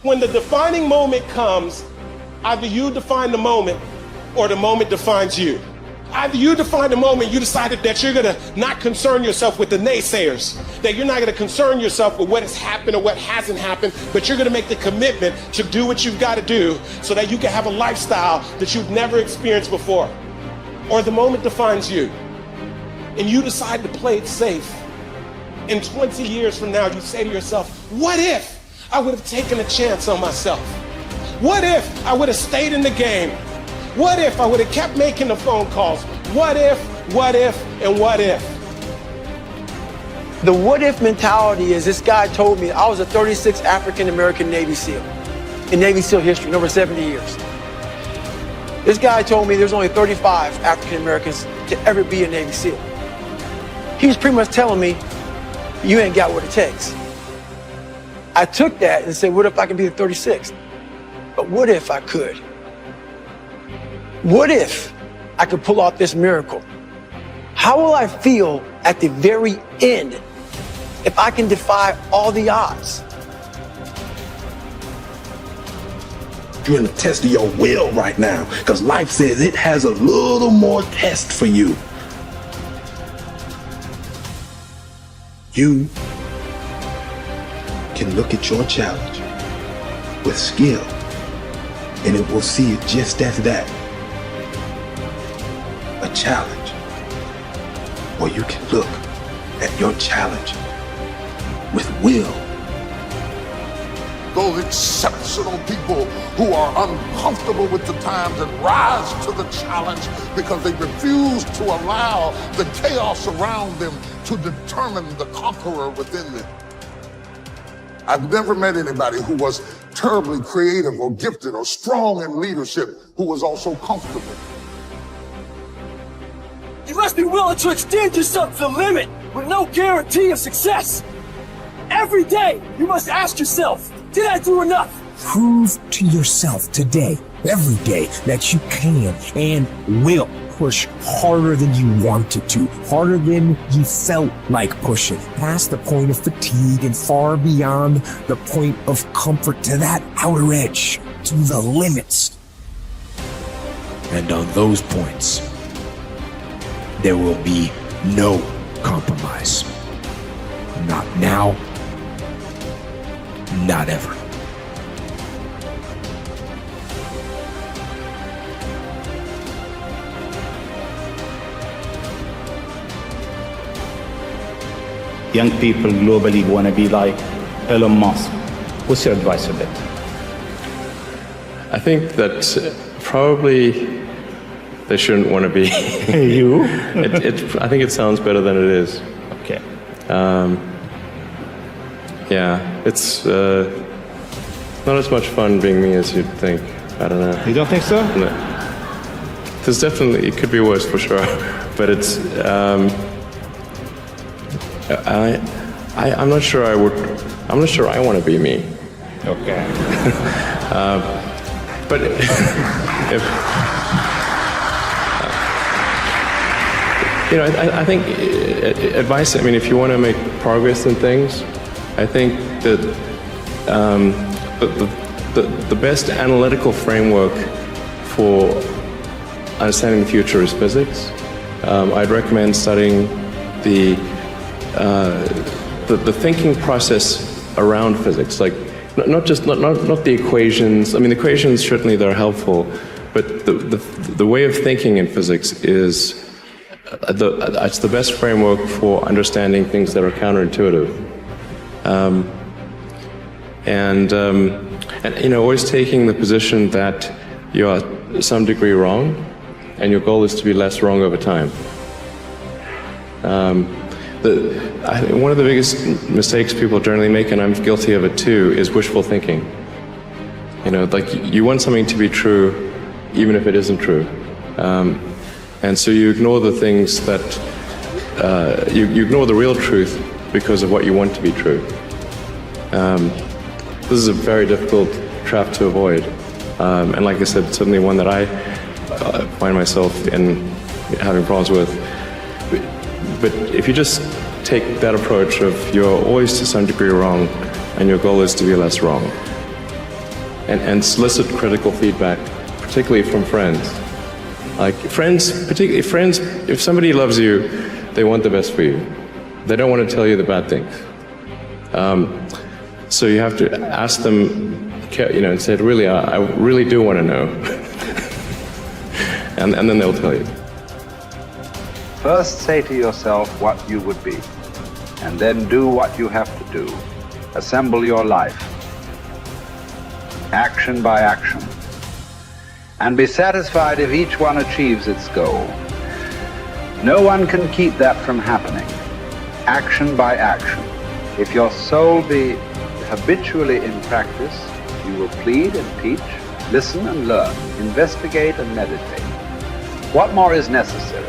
When the defining moment comes, either you define the moment or the moment defines you. Either you define the moment, you decided that you're gonna not concern yourself with the naysayers, that you're not gonna concern yourself with what has happened or what hasn't happened, but you're gonna make the commitment to do what you've gotta do so that you can have a lifestyle that you've never experienced before. Or the moment defines you, and you decide to play it safe. And 20 years from now, you say to yourself, what if I would have taken a chance on myself? What if I would have stayed in the game? What if I would have kept making the phone calls? What if, and what if? The what if mentality is, this guy told me I was a 36th African-American Navy SEAL in Navy SEAL history in over 70 years. This guy told me there's only 35 African-Americans to ever be a Navy SEAL. He was pretty much telling me, you ain't got what it takes. I took that and said, what if I can be the 36th? But what if I could? What if I could pull off this miracle? How will I feel at the very end if I can defy all the odds? You're in the test of your will right now, because life says it has a little more test for you. You can look at your challenge with skill, and it will see it just as that. A challenge. Or you can look at your challenge with will. Those exceptional people who are uncomfortable with the times and rise to the challenge because they refuse to allow the chaos around them to determine the conqueror within them. I've never met anybody who was terribly creative or gifted or strong in leadership who was also comfortable. You must be willing to extend yourself to the limit with no guarantee of success. Every day, you must ask yourself, did I do enough? Prove to yourself today, every day, that you can and will push harder than you wanted to, harder than you felt like pushing, past the point of fatigue and far beyond the point of comfort to that outer edge, to the limits. And on those points, there will be no compromise. Not now, not ever. Young people globally want to be like Elon Musk. What's your advice on that? I think that probably they shouldn't want to be. You? I think it sounds better than it is. Okay. Yeah, it's not as much fun being me as you'd think. I don't know. You don't think so? No. There's definitely, it could be worse for sure, but it's, I'm not sure I'm not sure I want to be me. Okay. But if, you know, I think advice, I mean, if you want to make progress in things, I think that the best analytical framework for understanding the future is physics. I'd recommend studying the thinking process around physics, like not the equations. I mean, the equations certainly they're helpful, but the way of thinking in physics is it's the best framework for understanding things that are counterintuitive. And you know, always taking the position that you are to some degree wrong, and your goal is to be less wrong over time. I think one of the biggest mistakes people generally make, and I'm guilty of it too, is wishful thinking. You know, like you want something to be true, even if it isn't true. And so you ignore the things that, you ignore the real truth because of what you want to be true. This is a very difficult trap to avoid. And like I said, certainly one that I find myself in having problems with. But if you just take that approach of you're always to some degree wrong and your goal is to be less wrong, and solicit critical feedback, particularly from friends. Like friends, particularly friends, if somebody loves you, they want the best for you. They don't want to tell you the bad things. So you have to ask them, and say, really, I really do want to know. and then they'll tell you. First say to yourself what you would be, and then do what you have to do. Assemble your life, action by action, and be satisfied if each one achieves its goal. No one can keep that from happening. Action by action. If your soul be habitually in practice, you will plead and teach, listen and learn, investigate and meditate. What more is necessary?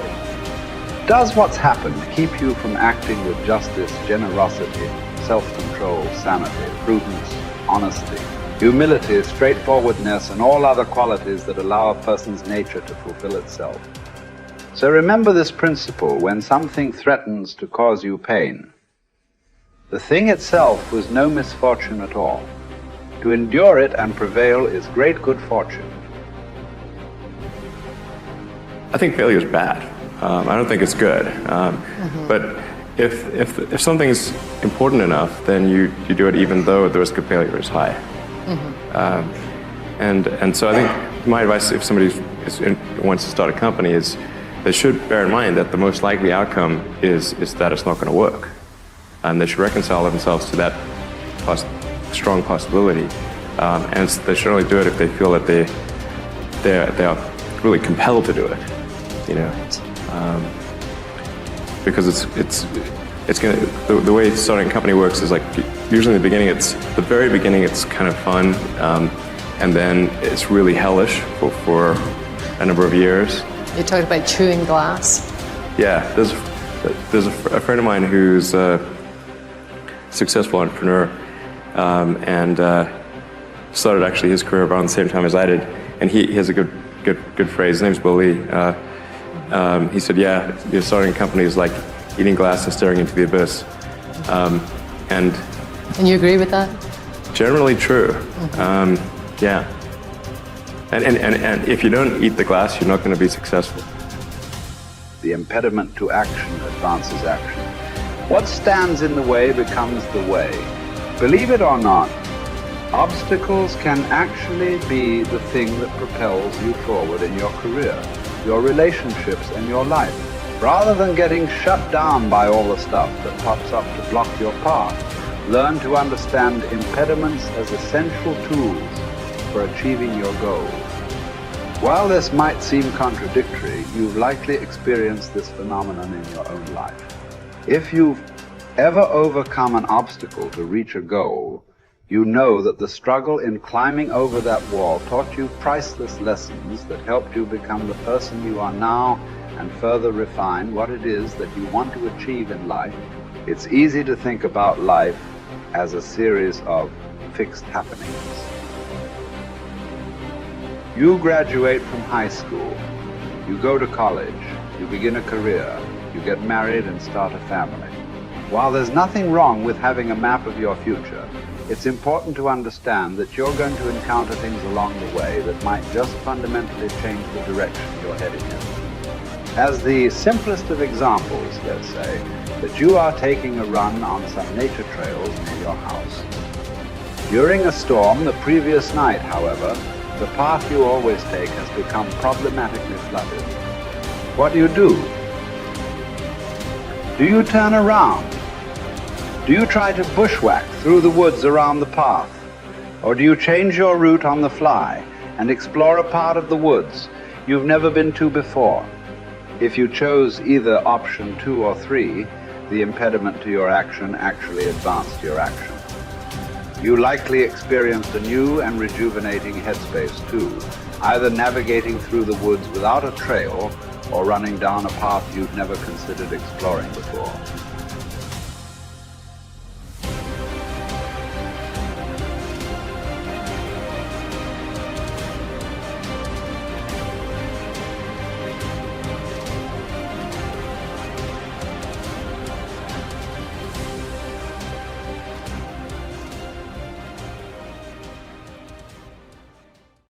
Does what's happened keep you from acting with justice, generosity, self-control, sanity, prudence, honesty, humility, straightforwardness, and all other qualities that allow a person's nature to fulfill itself? So remember this principle when something threatens to cause you pain. The thing itself was no misfortune at all. To endure it and prevail is great good fortune. I think failure is bad. I don't think it's good. But if something's important enough, then you do it even though the risk of failure is high. And so I think my advice if somebody wants to start a company is they should bear in mind that the most likely outcome is that it's not going to work. And they should reconcile themselves to that strong possibility. And they should only do it if they feel that they are really compelled to do it. Because it's going to, the way starting a company works is like usually in the very beginning it's kind of fun, and then it's really hellish for a number of years. You talked about chewing glass. Yeah, there's a friend of mine who's a successful entrepreneur, and started actually his career around the same time as I did, and he has a good phrase. His name's Bill Lee. He said, "Yeah, starting a company is like eating glass and staring into the abyss." And you agree with that? Generally true. Yeah. And if you don't eat the glass, you're not going to be successful. The impediment to action advances action. What stands in the way becomes the way. Believe it or not, obstacles can actually be the thing that propels you forward in your career, your relationships, and your life. Rather than getting shut down by all the stuff that pops up to block your path, learn to understand impediments as essential tools for achieving your goals. While this might seem contradictory, you've likely experienced this phenomenon in your own life. If you've ever overcome an obstacle to reach a goal, you know that the struggle in climbing over that wall taught you priceless lessons that helped you become the person you are now and further refine what it is that you want to achieve in life. It's easy to think about life as a series of fixed happenings. You graduate from high school, you go to college, you begin a career, you get married and start a family. While there's nothing wrong with having a map of your future, it's important to understand that you're going to encounter things along the way that might just fundamentally change the direction you're heading in. As the simplest of examples, let's say, that you are taking a run on some nature trails near your house. During a storm the previous night, however, the path you always take has become problematically flooded. What do? Do you turn around? Do you try to bushwhack through the woods around the path? Or do you change your route on the fly and explore a part of the woods you've never been to before? If you chose either option 2 or 3, the impediment to your action actually advanced your action. You likely experienced a new and rejuvenating headspace too, either navigating through the woods without a trail or running down a path you'd never considered exploring before.